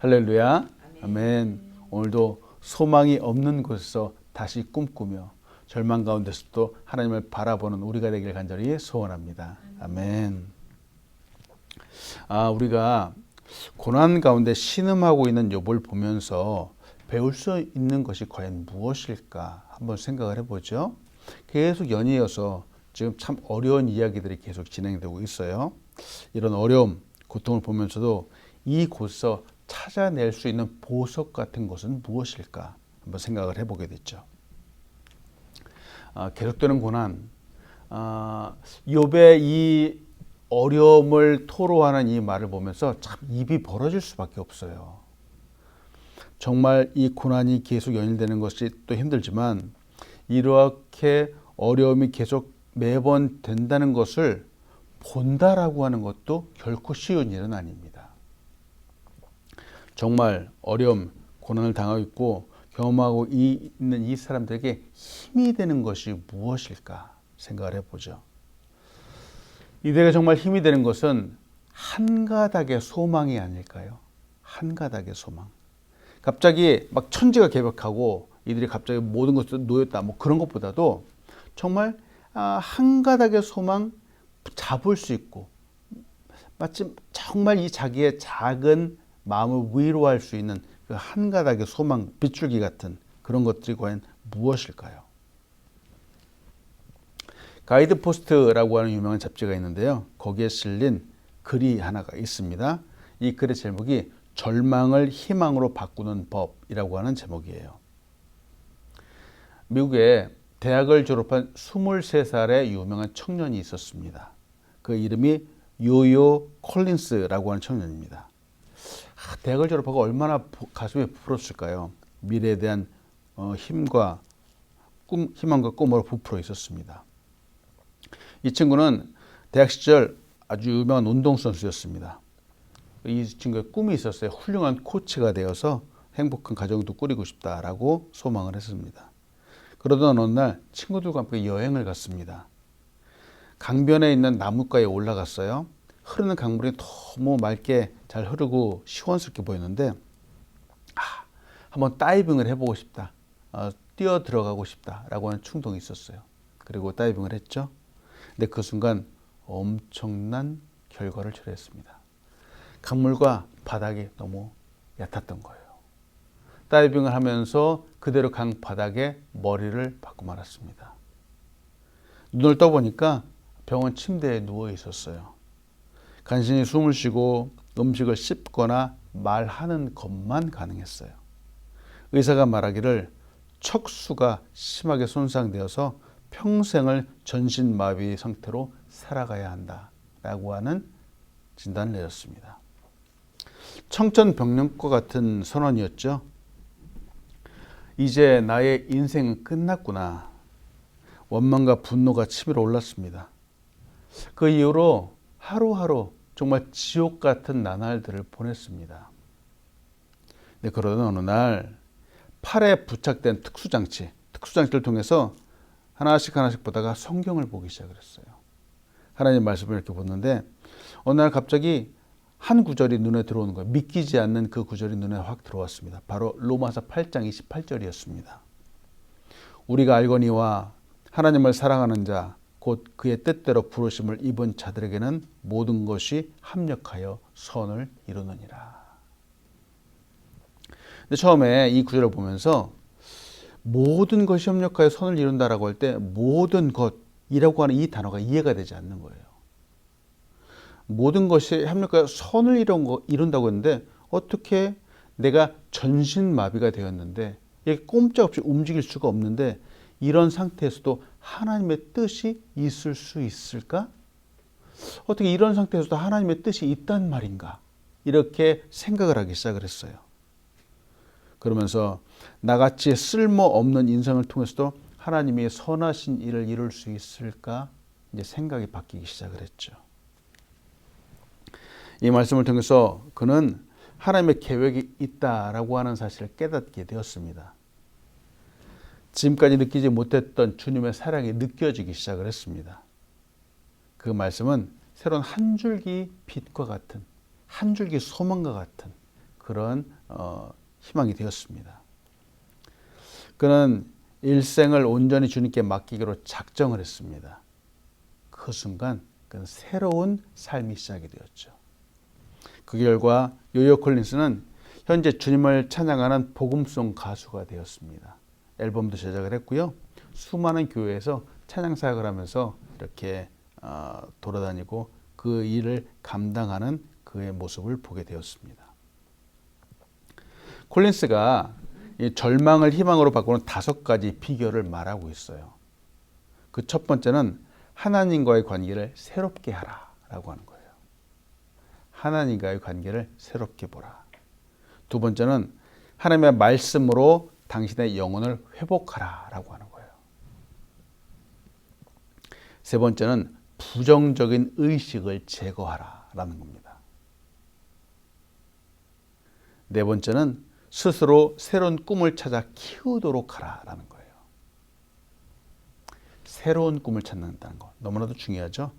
할렐루야. 아멘. 오늘도 소망이 없는 곳에서 다시 꿈꾸며 절망 가운데서도 하나님을 바라보는 우리가 되길 간절히 소원합니다. 아멘. 우리가 고난 가운데 신음하고 있는 욥을 보면서 배울 수 있는 것이 과연 무엇일까 한번 생각을 해보죠. 계속 연이어서 지금 참 어려운 이야기들이 계속 진행되고 있어요. 이런 어려움, 고통을 보면서도 이곳에서 찾아낼 수 있는 보석 같은 것은 무엇일까 한번 생각을 해보게 됐죠. 계속되는 고난, 욥의 이 어려움을 토로하는 이 말을 보면서 참 입이 벌어질 수밖에 없어요. 정말 이 고난이 계속 연일되는 것이 또 힘들지만 이렇게 어려움이 계속 매번 된다는 것을 본다라고 하는 것도 결코 쉬운 일은 아닙니다. 정말 어려움, 고난을 당하고 있고 경험하고 있는 이 사람들에게 힘이 되는 것이 무엇일까 생각을 해보죠. 이들에게 정말 힘이 되는 것은 한 가닥의 소망이 아닐까요? 한 가닥의 소망. 갑자기 막 천지가 개벽하고 이들이 갑자기 모든 것을 놓였다 뭐 그런 것보다도 정말 한 가닥의 소망 잡을 수 있고 마치 정말 이 자기의 작은 마음을 위로할 수 있는 그 한 가닥의 소망, 빗줄기 같은 그런 것들이 과연 무엇일까요? 가이드포스트라고 하는 유명한 잡지가 있는데요. 거기에 실린 글이 하나가 있습니다. 이 글의 제목이 절망을 희망으로 바꾸는 법이라고 하는 제목이에요. 미국에 대학을 졸업한 23살의 유명한 청년이 있었습니다. 그 이름이 요요 콜린스라고 하는 청년입니다. 대학을 졸업하고 얼마나 가슴이 부풀었을까요? 미래에 대한 희망과 꿈으로 부풀어 있었습니다. 이 친구는 대학 시절 아주 유명한 운동선수였습니다. 이 친구의 꿈이 있었어요. 훌륭한 코치가 되어서 행복한 가정도 꾸리고 싶다라고 소망을 했습니다. 그러던 어느 날 친구들과 함께 여행을 갔습니다. 강변에 있는 나무가에 올라갔어요. 흐르는 강물이 너무 맑게 잘 흐르고 시원스럽게 보였는데 한번 다이빙을 해보고 싶다. 뛰어 들어가고 싶다라고 하는 충동이 있었어요. 그리고 다이빙을 했죠. 근데 그 순간 엄청난 결과를 초래했습니다. 강물과 바닥이 너무 얕았던 거예요. 다이빙을 하면서 그대로 강 바닥에 머리를 박고 말았습니다. 눈을 떠보니까 병원 침대에 누워 있었어요. 간신히 숨을 쉬고 음식을 씹거나 말하는 것만 가능했어요. 의사가 말하기를 척수가 심하게 손상되어서 평생을 전신마비 상태로 살아가야 한다라고 하는 진단을 내렸습니다. 청천벽력과 같은 선언이었죠. 이제 나의 인생은 끝났구나. 원망과 분노가 치밀어 올랐습니다. 그 이후로 하루하루 정말 지옥 같은 나날들을 보냈습니다. 그러던 어느 날 팔에 부착된 특수장치를 통해서 하나씩 보다가 성경을 보기 시작을 했어요. 하나님 말씀을 이렇게 보는데 어느 날 갑자기 한 구절이 눈에 들어오는 거예요. 믿기지 않는 그 구절이 눈에 확 들어왔습니다. 바로 로마서 8장 28절이었습니다. 우리가 알거니와 하나님을 사랑하는 자 곧 그의 뜻대로 부르심을 입은 자들에게는 모든 것이 합력하여 선을 이루느니라. 근데 처음에 이 구절을 보면서 모든 것이 협력하여 선을 이룬다라고 할 때 모든 것이라고 하는 이 단어가 이해가 되지 않는 거예요. 모든 것이 협력하여 선을 이룬다고 했는데 어떻게 내가 전신마비가 되었는데 이렇게 꼼짝없이 움직일 수가 없는데 이런 상태에서도 하나님의 뜻이 있을 수 있을까? 어떻게 이런 상태에서도 하나님의 뜻이 있단 말인가? 이렇게 생각을 하기 시작을 했어요. 그러면서 나같이 쓸모없는 인생을 통해서도 하나님이 선하신 일을 이룰 수 있을까? 이제 생각이 바뀌기 시작을 했죠. 이 말씀을 통해서 그는 하나님의 계획이 있다라고 하는 사실을 깨닫게 되었습니다. 지금까지 느끼지 못했던 주님의 사랑이 느껴지기 시작을 했습니다. 그 말씀은 새로운 한 줄기 빛과 같은, 한 줄기 소망과 같은 그런 희망이 되었습니다. 그는 일생을 온전히 주님께 맡기기로 작정을 했습니다. 그 순간 그는 새로운 삶이 시작이 되었죠. 그 결과 요요 콜린스는 현재 주님을 찬양하는 복음송 가수가 되었습니다. 앨범도 제작을 했고요. 수많은 교회에서 찬양 사역을 하면서 이렇게 돌아다니고 그 일을 감당하는 그의 모습을 보게 되었습니다. 콜린스가 이 절망을 희망으로 바꾸는 5가지 비결을 말하고 있어요. 그 첫 번째는 하나님과의 관계를 새롭게 하라라고 하는 거예요. 하나님과의 관계를 새롭게 보라. 두 번째는 하나님의 말씀으로 당신의 영혼을 회복하라라고 하는 거예요. 세 번째는 부정적인 의식을 제거하라라는 겁니다. 네 번째는 스스로 새로운 꿈을 찾아 키우도록 하라라는 거예요. 새로운 꿈을 찾는다는 거 너무나도 중요하죠.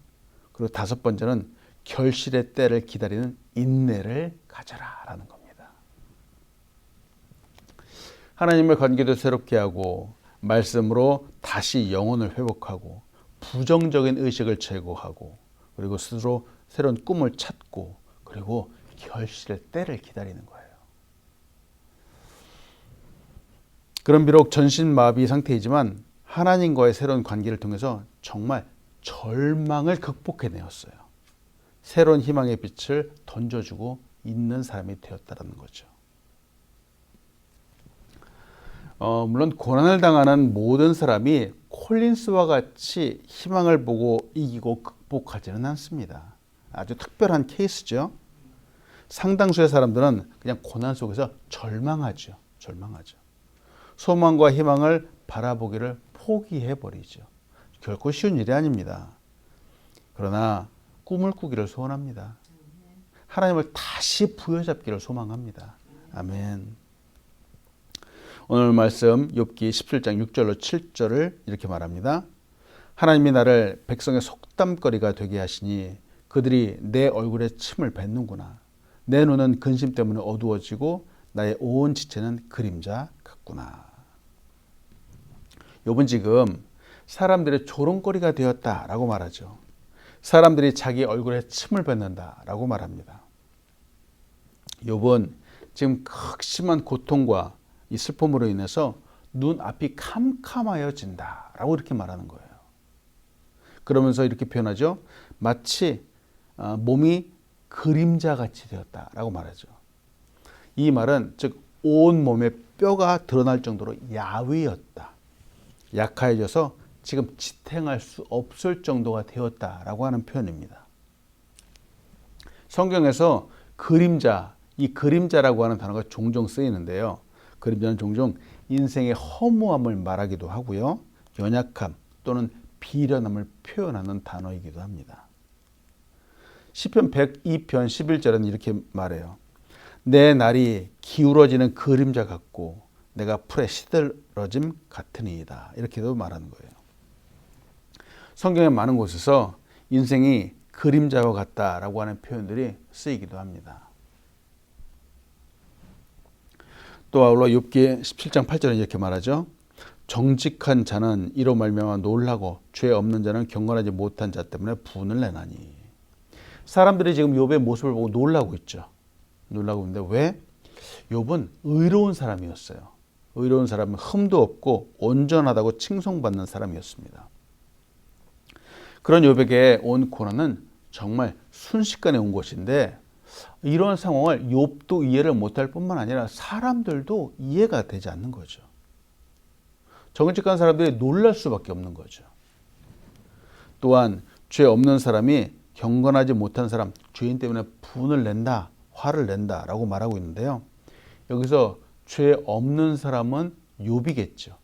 그리고 5번째는 결실의 때를 기다리는 인내를 가져라라는 겁니다. 하나님의 관계도 새롭게 하고 말씀으로 다시 영혼을 회복하고 부정적인 의식을 제거하고 그리고 스스로 새로운 꿈을 찾고 그리고 결실의 때를 기다리는 거예요. 그럼 비록 전신마비 상태이지만 하나님과의 새로운 관계를 통해서 정말 절망을 극복해내었어요. 새로운 희망의 빛을 던져주고 있는 사람이 되었다는 거죠. 물론 고난을 당하는 모든 사람이 콜린스와 같이 희망을 보고 이기고 극복하지는 않습니다. 아주 특별한 케이스죠. 상당수의 사람들은 그냥 고난 속에서 절망하죠. 소망과 희망을 바라보기를 포기해버리죠. 결코 쉬운 일이 아닙니다. 그러나 꿈을 꾸기를 소원합니다. 하나님을 다시 부여잡기를 소망합니다. 아멘. 오늘 말씀 욥기 17장 6절로 7절을 이렇게 말합니다. 하나님이 나를 백성의 속담거리가 되게 하시니 그들이 내 얼굴에 침을 뱉는구나. 내 눈은 근심 때문에 어두워지고 나의 온 지체는 그림자 같구나. 욥은 지금 사람들의 조롱거리가 되었다라고 말하죠. 사람들이 자기 얼굴에 침을 뱉는다라고 말합니다. 욥은 지금 극심한 고통과 이 슬픔으로 인해서 눈앞이 캄캄하여진다라고 이렇게 말하는 거예요. 그러면서 이렇게 표현하죠. 마치 몸이 그림자같이 되었다라고 말하죠. 이 말은 즉 온몸에 뼈가 드러날 정도로 야위였다. 약해져서 지금 지탱할 수 없을 정도가 되었다라고 하는 표현입니다. 성경에서 그림자, 이 그림자라고 하는 단어가 종종 쓰이는데요. 그림자는 종종 인생의 허무함을 말하기도 하고요. 연약함 또는 비련함을 표현하는 단어이기도 합니다. 시편 102편 11절은 이렇게 말해요. 내 날이 기울어지는 그림자 같고 내가 풀에 시들어짐 같으니이다. 이렇게도 말하는 거예요. 성경의 많은 곳에서 인생이 그림자와 같다라고 하는 표현들이 쓰이기도 합니다. 또 아울러 욥기 17장 8절은 이렇게 말하죠. 정직한 자는 이로 말미암아 놀라고 죄 없는 자는 경건하지 못한 자 때문에 분을 내나니. 사람들이 지금 욥의 모습을 보고 놀라고 있죠. 놀라고 있는데 왜? 욥은 의로운 사람이었어요. 의로운 사람은 흠도 없고 온전하다고 칭송받는 사람이었습니다. 그런 욥에게 온 고난은 정말 순식간에 온 것인데 이런 상황을 욥도 이해를 못할 뿐만 아니라 사람들도 이해가 되지 않는 거죠. 정직한 사람들이 놀랄 수밖에 없는 거죠. 또한 죄 없는 사람이 경건하지 못한 사람, 죄인 때문에 분을 낸다, 화를 낸다라고 말하고 있는데요. 여기서 죄 없는 사람은 욥이겠죠.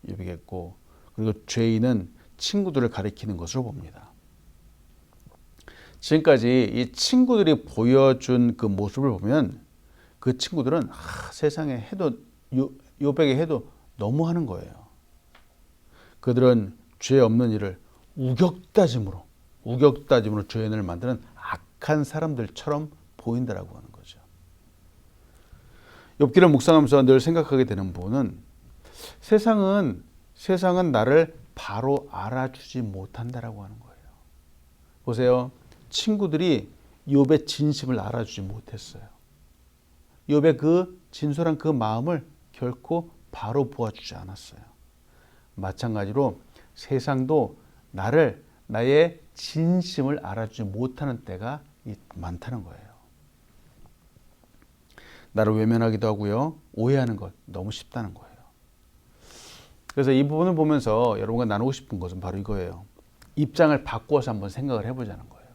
욥이겠고 그리고 죄인은 친구들을 가리키는 것으로 봅니다. 지금까지 이 친구들이 보여준 그 모습을 보면 그 친구들은 세상에 해도 욥에게 해도 너무하는 거예요. 그들은 죄 없는 이를 우격다짐으로 죄인을 만드는 악한 사람들처럼 보인다라고 하는 거죠. 욥기를 묵상하면서 늘 생각하게 되는 부분은 세상은 나를 바로 알아주지 못한다라고 하는 거예요. 보세요. 친구들이 욥의 진심을 알아주지 못했어요. 욥의 그 진솔한 그 마음을 결코 바로 보아주지 않았어요. 마찬가지로 세상도 나의 진심을 알아주지 못하는 때가 많다는 거예요. 나를 외면하기도 하고요. 오해하는 것 너무 쉽다는 거예요. 그래서 이 부분을 보면서 여러분과 나누고 싶은 것은 바로 이거예요. 입장을 바꾸어서 한번 생각을 해보자는 거예요.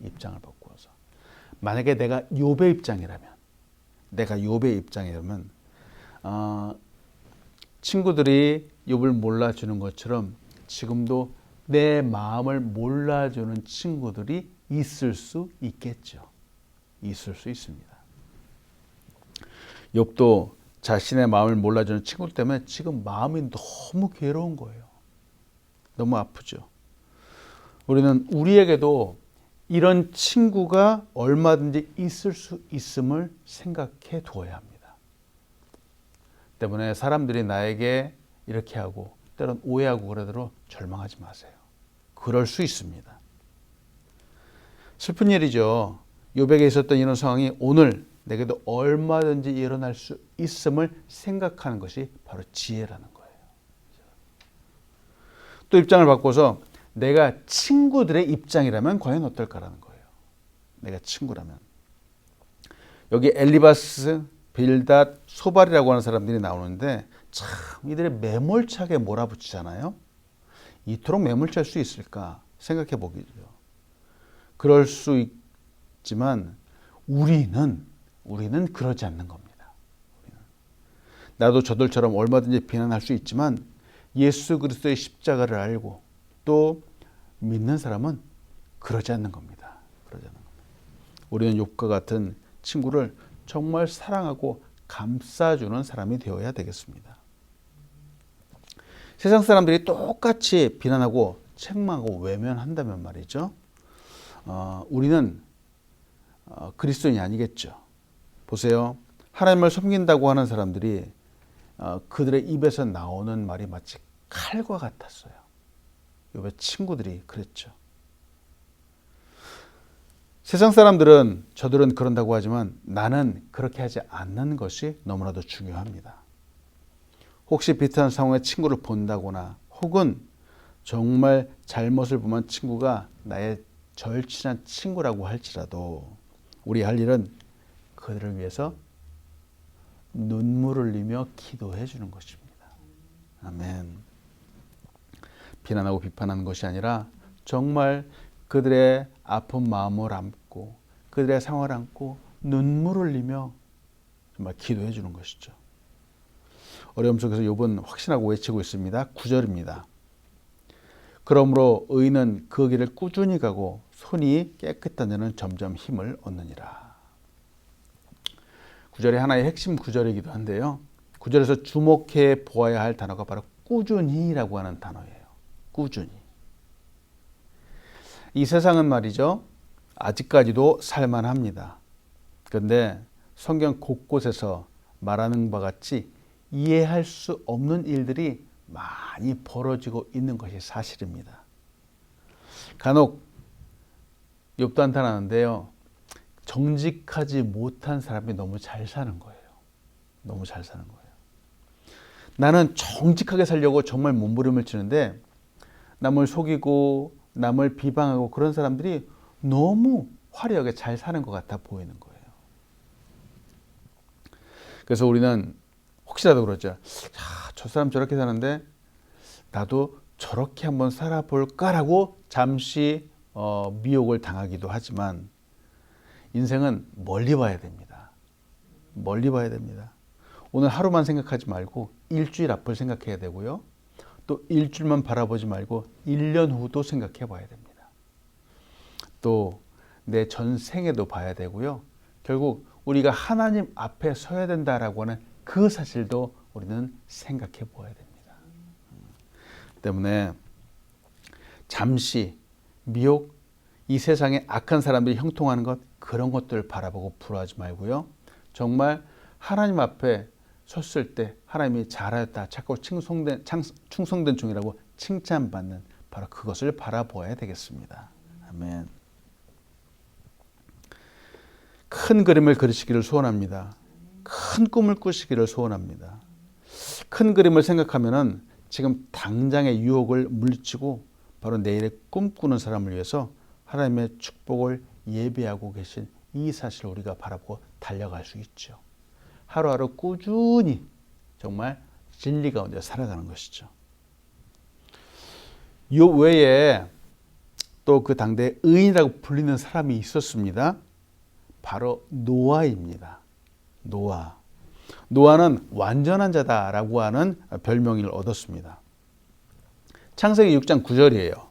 입장을 바꾸어서. 만약에 내가 욥의 입장이라면 친구들이 욥을 몰라주는 것처럼 지금도 내 마음을 몰라주는 친구들이 있을 수 있겠죠. 있을 수 있습니다. 욥도 자신의 마음을 몰라주는 친구 때문에 지금 마음이 너무 괴로운 거예요. 너무 아프죠. 우리는 우리에게도 이런 친구가 얼마든지 있을 수 있음을 생각해 두어야 합니다. 때문에 사람들이 나에게 이렇게 하고 때론 오해하고 그러더라도 절망하지 마세요. 그럴 수 있습니다. 슬픈 일이죠. 욥에게 있었던 이런 상황이 오늘 내게도 얼마든지 일어날 수 있음을 생각하는 것이 바로 지혜라는 거예요. 또 입장을 바꿔서 내가 친구들의 입장이라면 과연 어떨까라는 거예요. 내가 친구라면. 여기 엘리바스, 빌닷, 소발이라고 하는 사람들이 나오는데 참 이들이 매몰차게 몰아붙이잖아요. 이토록 매몰찰 수 있을까 생각해 보기죠. 그럴 수 있지만 우리는 그러지 않는 겁니다. 나도 저들처럼 얼마든지 비난할 수 있지만 예수 그리스도의 십자가를 알고 또 믿는 사람은 그러지 않는 겁니다. 우리는 욥과 같은 친구를 정말 사랑하고 감싸주는 사람이 되어야 되겠습니다. 세상 사람들이 똑같이 비난하고 책망하고 외면한다면 말이죠. 우리는 그리스도인이 아니겠죠. 보세요. 하나님을 섬긴다고 하는 사람들이 그들의 입에서 나오는 말이 마치 칼과 같았어요. 욥의 친구들이 그랬죠. 세상 사람들은 저들은 그런다고 하지만 나는 그렇게 하지 않는 것이 너무나도 중요합니다. 혹시 비슷한 상황의 친구를 본다거나 혹은 정말 잘못을 범한 친구가 나의 절친한 친구라고 할지라도 우리 할 일은 그들을 위해서 눈물을 흘리며 기도해 주는 것입니다. 아멘. 비난하고 비판하는 것이 아니라 정말 그들의 아픈 마음을 안고 그들의 상황을 안고 눈물을 흘리며 정말 기도해 주는 것이죠. 어려움 속에서 욥은 확신하고 외치고 있습니다. 9절입니다. 그러므로 의인은 그 길을 꾸준히 가고 손이 깨끗한 자는 점점 힘을 얻느니라. 9절이 하나의 핵심 구절이기도 한데요. 9절에서 주목해 보아야 할 단어가 바로 꾸준히라고 하는 단어예요. 꾸준히. 이 세상은 말이죠. 아직까지도 살만합니다. 그런데 성경 곳곳에서 말하는 바와 같이 이해할 수 없는 일들이 많이 벌어지고 있는 것이 사실입니다. 간혹 욥도 한탄하는데요. 정직하지 못한 사람이 너무 잘 사는 거예요. 너무 잘 사는 거예요. 나는 정직하게 살려고 정말 몸부림을 치는데 남을 속이고 남을 비방하고 그런 사람들이 너무 화려하게 잘 사는 것 같아 보이는 거예요. 그래서 우리는 혹시라도 그러죠. 저 사람 저렇게 사는데 나도 저렇게 한번 살아볼까라고 잠시 미혹을 당하기도 하지만 인생은 멀리 봐야 됩니다. 멀리 봐야 됩니다. 오늘 하루만 생각하지 말고 일주일 앞을 생각해야 되고요. 또 일주일만 바라보지 말고 1년 후도 생각해 봐야 됩니다. 또 내 전생에도 봐야 되고요. 결국 우리가 하나님 앞에 서야 된다라고 하는 그 사실도 우리는 생각해 보아야 됩니다. 때문에 잠시 미혹, 이 세상에 악한 사람들이 형통하는 것 그런 것들 바라보고 불화하지 말고요. 정말 하나님 앞에 섰을 때 하나님이 잘하였다, 자꾸 충성된 종이라고 칭찬받는 바로 그것을 바라보아야 되겠습니다. 아멘. 큰 그림을 그리시기를 소원합니다. 큰 꿈을 꾸시기를 소원합니다. 큰 그림을 생각하면은 지금 당장의 유혹을 물리치고 바로 내일의 꿈꾸는 사람을 위해서 하나님의 축복을 예비하고 계신 이 사실을 우리가 바라보고 달려갈 수 있죠. 하루하루 꾸준히 정말 진리 가운데 살아가는 것이죠. 이 외에 또 그 당대에 의인이라고 불리는 사람이 있었습니다. 바로 노아입니다. 노아는 완전한 자다라고 하는 별명을 얻었습니다. 창세기 6장 9절이에요.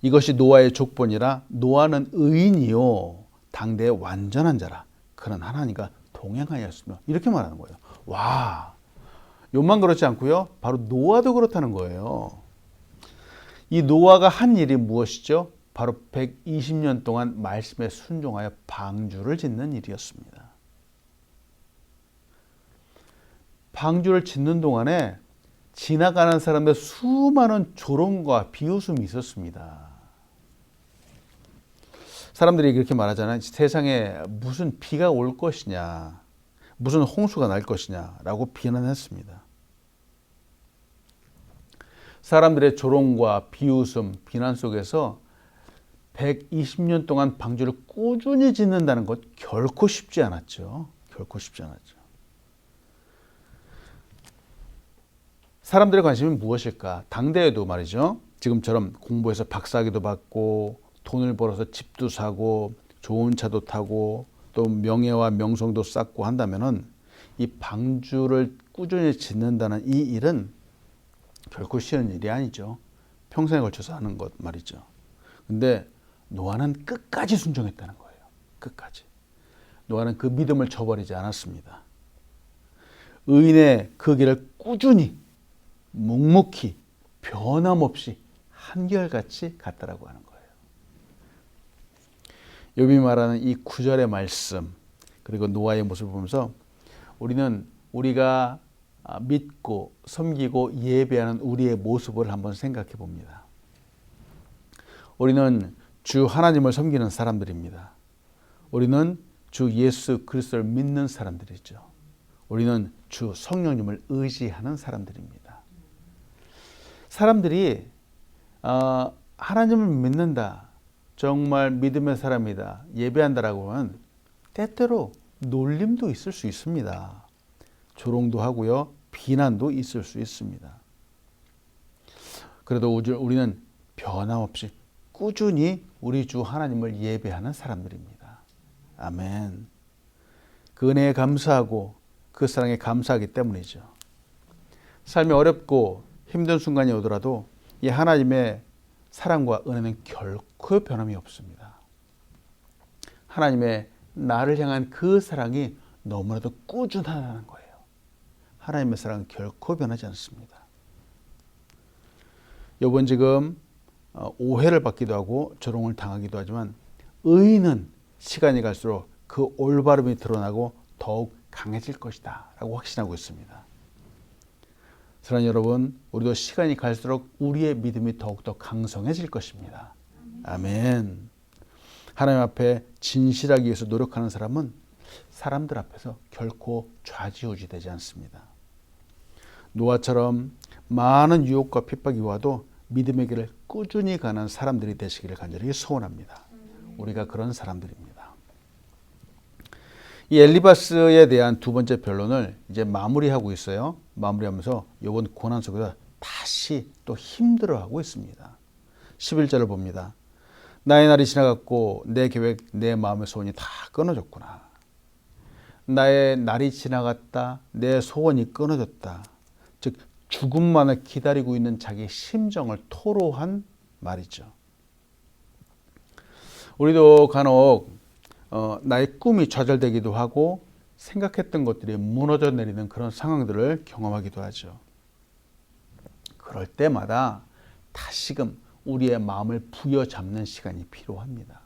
이것이 노아의 족본이라 노아는 의인이요 당대의 완전한 자라. 그는 하나님과 동행하였으며 이렇게 말하는 거예요. 와, 요만 그렇지 않고요. 바로 노아도 그렇다는 거예요. 이 노아가 한 일이 무엇이죠? 바로 120년 동안 말씀에 순종하여 방주를 짓는 일이었습니다. 방주를 짓는 동안에 지나가는 사람들 수많은 조롱과 비웃음이 있었습니다. 사람들이 그렇게 말하잖아요. 세상에 무슨 비가 올 것이냐, 무슨 홍수가 날 것이냐 라고 비난했습니다. 사람들의 조롱과 비웃음, 비난 속에서 120년 동안 방주를 꾸준히 짓는다는 것 결코 쉽지 않았죠. 사람들의 관심은 무엇일까? 당대에도 말이죠. 지금처럼 공부해서 박사학위도 받고 돈을 벌어서 집도 사고 좋은 차도 타고 또 명예와 명성도 쌓고 한다면은 이 방주를 꾸준히 짓는다는 이 일은 결코 쉬운 일이 아니죠. 평생에 걸쳐서 하는 것 말이죠. 근데 노아는 끝까지 순종했다는 거예요. 끝까지. 노아는 그 믿음을 저버리지 않았습니다. 의인의 그 길을 꾸준히 묵묵히 변함없이 한결같이 갔다라고 하는 거예요. 욥이 말하는 이 9절의 말씀 그리고 노아의 모습을 보면서 우리는 우리가 믿고 섬기고 예배하는 우리의 모습을 한번 생각해 봅니다. 우리는 주 하나님을 섬기는 사람들입니다. 우리는 주 예수 그리스도를 믿는 사람들이죠. 우리는 주 성령님을 의지하는 사람들입니다. 사람들이 하나님을 믿는다, 정말 믿음의 사람이다, 예배한다라고 하면 때때로 놀림도 있을 수 있습니다. 조롱도 하고요, 비난도 있을 수 있습니다. 그래도 우리는 변함없이 꾸준히 우리 주 하나님을 예배하는 사람들입니다. 아멘. 그 은혜에 감사하고 그 사랑에 감사하기 때문이죠. 삶이 어렵고 힘든 순간이 오더라도 이 하나님의 사랑과 은혜는 결코 변함이 없습니다. 하나님의 나를 향한 그 사랑이 너무나도 꾸준하다는 거예요. 하나님의 사랑은 결코 변하지 않습니다. 욥은 지금 오해를 받기도 하고 조롱을 당하기도 하지만 의인은 시간이 갈수록 그 올바름이 드러나고 더욱 강해질 것이다 라고 확신하고 있습니다. 사랑하는 여러분, 우리도 시간이 갈수록 우리의 믿음이 더욱더 강성해질 것입니다. 아멘. 하나님 앞에 진실하기 위해서 노력하는 사람은 사람들 앞에서 결코 좌지우지되지 않습니다. 노아처럼 많은 유혹과 핍박이 와도 믿음의 길을 꾸준히 가는 사람들이 되시기를 간절히 소원합니다. 우리가 그런 사람들입니다. 이 엘리바스에 대한 두 번째 변론을 이제 마무리하고 있어요. 마무리하면서 이번 고난 속에서 다시 또 힘들어하고 있습니다. 11절을 봅니다. 나의 날이 지나갔고 내 계획, 내 마음의 소원이 다 끊어졌구나. 나의 날이 지나갔다. 내 소원이 끊어졌다. 즉 죽음만을 기다리고 있는 자기의 심정을 토로한 말이죠. 우리도 간혹 나의 꿈이 좌절되기도 하고 생각했던 것들이 무너져 내리는 그런 상황들을 경험하기도 하죠. 그럴 때마다 다시금 우리의 마음을 부여잡는 시간이 필요합니다.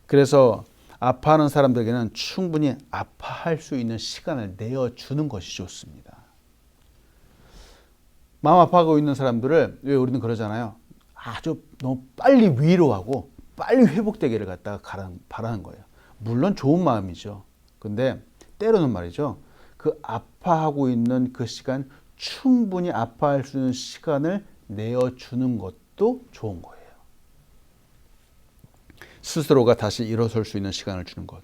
그래서 아파하는 사람들에게는 충분히 아파할 수 있는 시간을 내어주는 것이 좋습니다. 마음 아파하고 있는 사람들을 왜 우리는 그러잖아요. 아주 너무 빨리 위로하고 빨리 회복되기를 갖다가 바라는 거예요. 물론 좋은 마음이죠. 근데 때로는 말이죠. 그 아파하고 있는 그 시간, 충분히 아파할 수 있는 시간을 내어주는 것도 좋은 거예요. 스스로가 다시 일어설 수 있는 시간을 주는 것.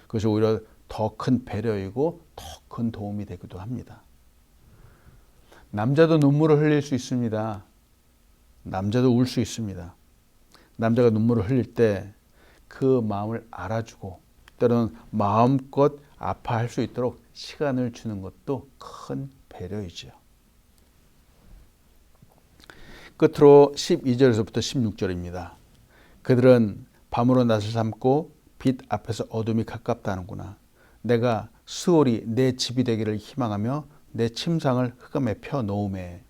그것이 오히려 더 큰 배려이고 더 큰 도움이 되기도 합니다. 남자도 눈물을 흘릴 수 있습니다. 남자도 울 수 있습니다. 남자가 눈물을 흘릴 때 그 마음을 알아주고 때로는 마음껏 아파할 수 있도록 시간을 주는 것도 큰 배려이죠. 끝으로 12절에서부터 16절입니다. 그들은 밤으로 낯을 삼고 빛 앞에서 어둠이 가깝다는구나. 내가 스올이 내 집이 되기를 희망하며 내 침상을 흑암에 펴놓음에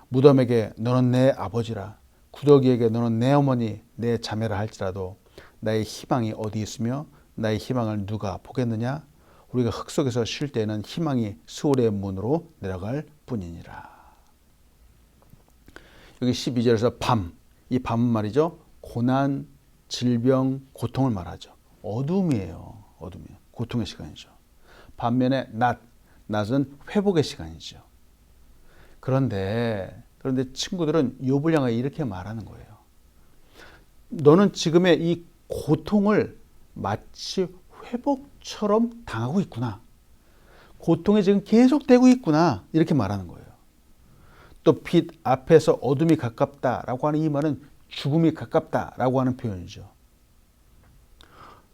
무덤에게 너는 내 아버지라 구더기에게 너는 내 어머니 내 자매라 할지라도 나의 희망이 어디 있으며 나의 희망을 누가 보겠느냐. 우리가 흙 속에서 쉴 때에는 희망이 스올의 문으로 내려갈 뿐이니라. 여기 12절에서 밤, 이 밤은 말이죠. 고난, 질병, 고통을 말하죠. 어둠이에요. 어둠이에요. 고통의 시간이죠. 반면에 낮은 회복의 시간이죠. 그런데 친구들은 욥을 향해 이렇게 말하는 거예요. 너는 지금의 이 고통을 마치 회복처럼 당하고 있구나. 고통이 지금 계속되고 있구나. 이렇게 말하는 거예요. 또 빛 앞에서 어둠이 가깝다라고 하는 이 말은 죽음이 가깝다라고 하는 표현이죠.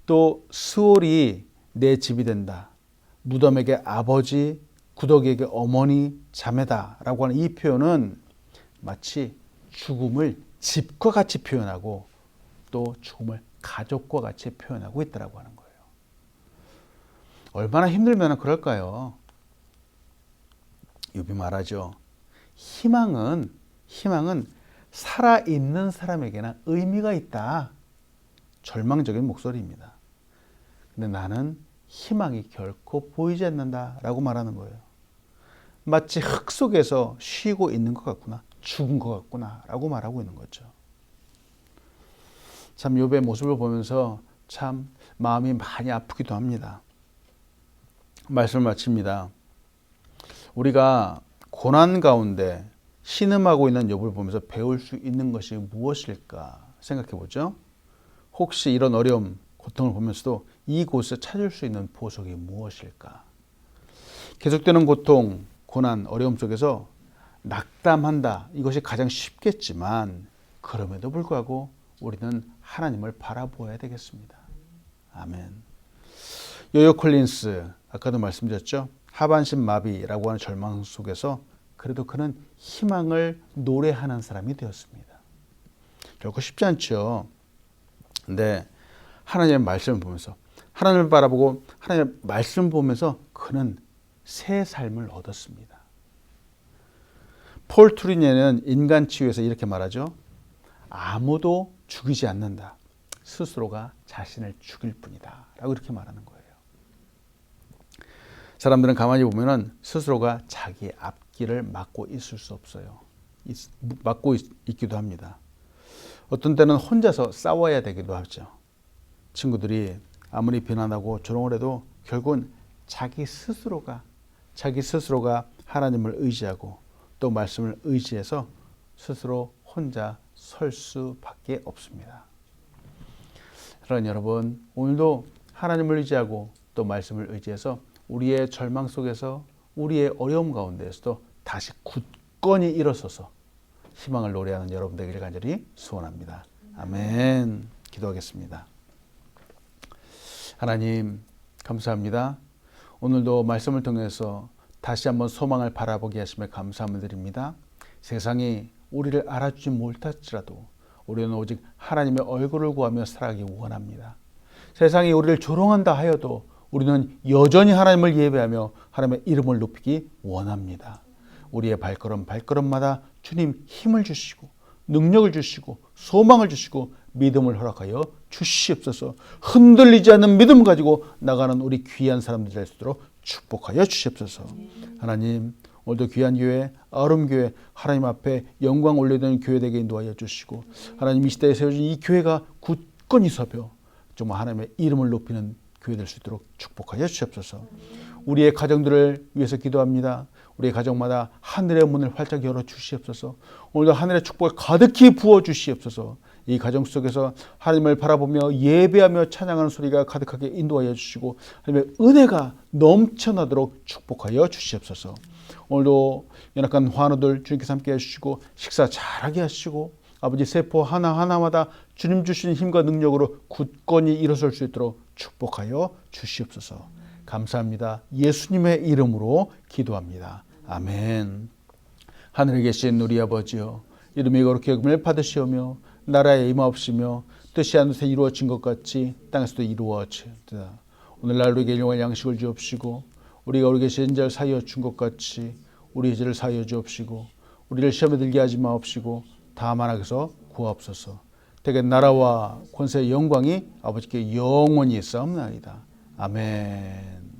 또 스올이 내 집이 된다. 무덤에게 아버지, 구더기에게 어머니, 자매다라고 하는 이 표현은 마치 죽음을 집과 같이 표현하고 또 죽음을 가족과 같이 표현하고 있다라고 하는 거예요. 얼마나 힘들면 그럴까요? 욥이 말하죠. 희망은 살아있는 사람에게나 의미가 있다. 절망적인 목소리입니다. 근데 나는 희망이 결코 보이지 않는다라고 말하는 거예요. 마치 흙 속에서 쉬고 있는 것 같구나. 죽은 것 같구나라고 말하고 있는 거죠. 참 욥의 모습을 보면서 참 마음이 많이 아프기도 합니다. 말씀을 마칩니다. 우리가 고난 가운데 신음하고 있는 욥을 보면서 배울 수 있는 것이 무엇일까 생각해 보죠. 혹시 이런 어려움, 고통을 보면서도 이곳에 찾을 수 있는 보석이 무엇일까? 계속되는 고통, 고난, 어려움 속에서 낙담한다. 이것이 가장 쉽겠지만 그럼에도 불구하고 우리는 하나님을 바라보아야 되겠습니다. 아멘. 요요 콜린스, 아까도 말씀드렸죠. 하반신 마비라고 하는 절망 속에서 그래도 그는 희망을 노래하는 사람이 되었습니다. 결코 쉽지 않죠. 근데 하나님의 말씀을 보면서 하나님을 바라보고 하나님의 말씀을 보면서 그는 새 삶을 얻었습니다. 폴 투리네는 인간 치유에서 이렇게 말하죠. 아무도 죽이지 않는다. 스스로가 자신을 죽일 뿐이다. 라고 이렇게 말하는 거예요. 사람들은 가만히 보면은 스스로가 자기의 앞길을 막고 있을 수 없어요. 막고 있기도 합니다. 어떤 때는 혼자서 싸워야 되기도 하죠. 친구들이 아무리 비난하고 조롱을 해도 결국은 자기 스스로가 하나님을 의지하고 또 말씀을 의지해서 스스로 혼자 설 수밖에 없습니다. 그러나 여러분, 오늘도 하나님을 의지하고 또 말씀을 의지해서 우리의 절망 속에서 우리의 어려움 가운데에서도 다시 굳건히 일어서서 희망을 노래하는 여러분 되기를 간절히 소원합니다. 아멘. 기도하겠습니다. 하나님 감사합니다. 오늘도 말씀을 통해서 다시 한번 소망을 바라보게 하심에 감사함을 드립니다. 세상이 우리를 알아주지 못할지라도 우리는 오직 하나님의 얼굴을 구하며 살아가기 원합니다. 세상이 우리를 조롱한다 하여도 우리는 여전히 하나님을 예배하며 하나님의 이름을 높이기 원합니다. 우리의 발걸음마다 주님 힘을 주시고 능력을 주시고 소망을 주시고 믿음을 허락하여 주시옵소서. 흔들리지 않는 믿음 가지고 나가는 우리 귀한 사람들 될 수 있도록 축복하여 주시옵소서. 하나님, 오늘도 귀한 교회, 아름교회, 하나님 앞에 영광 올려드리는 교회 되게 인도하여 주시고, 하나님 이 시대에 세워진 이 교회가 굳건히 서며 정말 하나님의 이름을 높이는 교회 될 수 있도록 축복하여 주시옵소서. 우리의 가정들을 위해서 기도합니다. 우리의 가정마다 하늘의 문을 활짝 열어 주시옵소서. 오늘도 하늘의 축복을 가득히 부어 주시옵소서. 이 가정 속에서 하나님을 바라보며 예배하며 찬양하는 소리가 가득하게 인도하여 주시고, 하나님의 은혜가 넘쳐나도록 축복하여 주시옵소서. 오늘도 연약한 환우들 주님께서 함께 해주시고 식사 잘하게 하시고, 아버지 세포 하나하나마다 주님 주신 힘과 능력으로 굳건히 일어설 수 있도록 축복하여 주시옵소서. 감사합니다. 예수님의 이름으로 기도합니다. 아멘. 하늘에 계신 우리 아버지여, 이름이 거룩히 여김을 받으시오며 나라에 임하옵시며 뜻이 하늘에서 이루어진 것 같이 땅에서도 이루어지이다. 오늘날 우리에게 일용할 양식을 주옵시고, 우리가 우리 계신 자를 사하여 준 것 같이 우리의 죄를 사하여 주옵시고, 우리를 시험에 들게 하지 마옵시고 다만 악에서 구하옵소서. 대개 나라와 권세의 영광이 아버지께 영원히 있사옵나이다. 아멘.